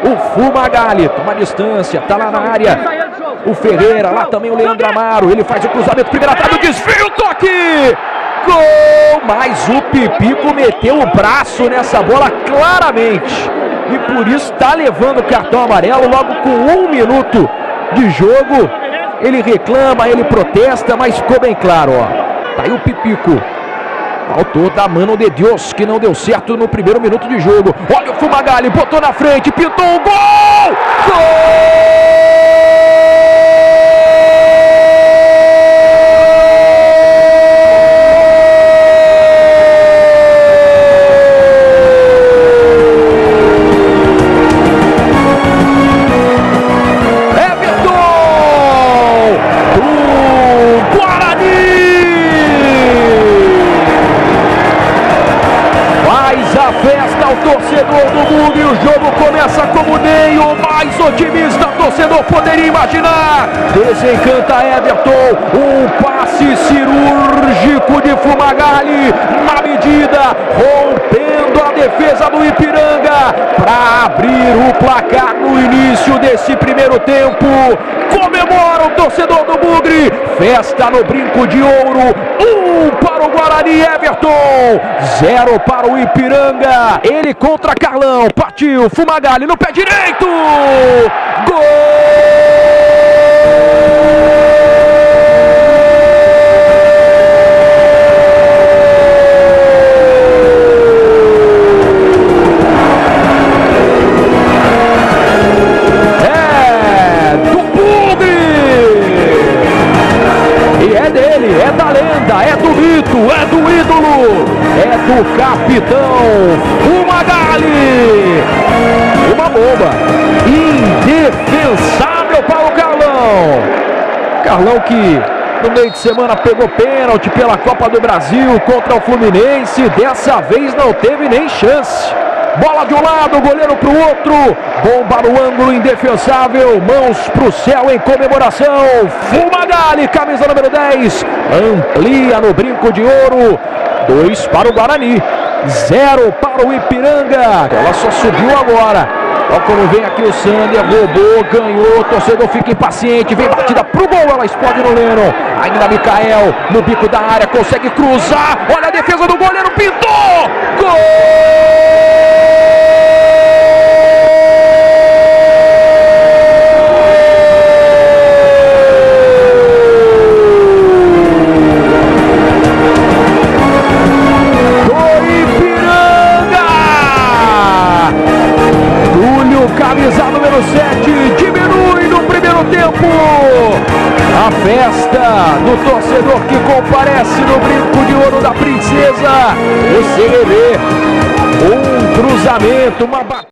O Fumagalli toma distância, tá lá na área. O Ferreira, lá também o Leandro Amaro. Ele faz o cruzamento, primeira trave, o desvio, toque! Gol! Mas o Pipico meteu o braço nessa bola claramente. E por isso está levando o cartão amarelo logo com 1 minuto de jogo. Ele reclama, ele protesta, mas ficou bem claro, ó. Tá aí o Pipico. Autor da mano de Deus, que não deu certo no primeiro minuto de jogo. Olha o Fumagalli, botou na frente, pintou o gol! Gol! A festa ao torcedor do mundo e o jogo começa como nem o mais otimista torcedor poderia imaginar. Desencanta Everton, um passe cirúrgico de Fumagalli na medida, rompendo a defesa do Ipiranga para abrir o placar no início desse primeiro tempo. Comemora o torcedor do Bugre, festa no Brinco de Ouro. 1 para o Guarani, Everton, 0 para o Ipiranga. Ele contra Carlão, partiu, Fumagalli no pé direito, gol! É da lenda, é do mito, é do ídolo, é do capitão Fumagalli. Uma bomba indefensável para o Carlão. Carlão que no meio de semana pegou pênalti pela Copa do Brasil contra o Fluminense. Dessa vez não teve nem chance. Bola de um lado, goleiro para o outro. Bomba no ângulo, indefensável. Mãos para o céu em comemoração. Fumagalli, camisa número 10. Amplia no Brinco de Ouro. 2 para o Guarani. 0 para o Ipiranga. Ela só subiu agora. Olha como vem aqui o Sander. Roubou, ganhou. O torcedor fica impaciente. Vem batida pro gol. Ela explode no Lennon. Ainda Mikael no bico da área. Consegue cruzar. Olha a defesa do goleiro. Pintou. Gol! Camisa número 7 diminui no primeiro tempo. A festa do torcedor que comparece no Brinco de Ouro da Princesa. Você vê um cruzamento, uma batida.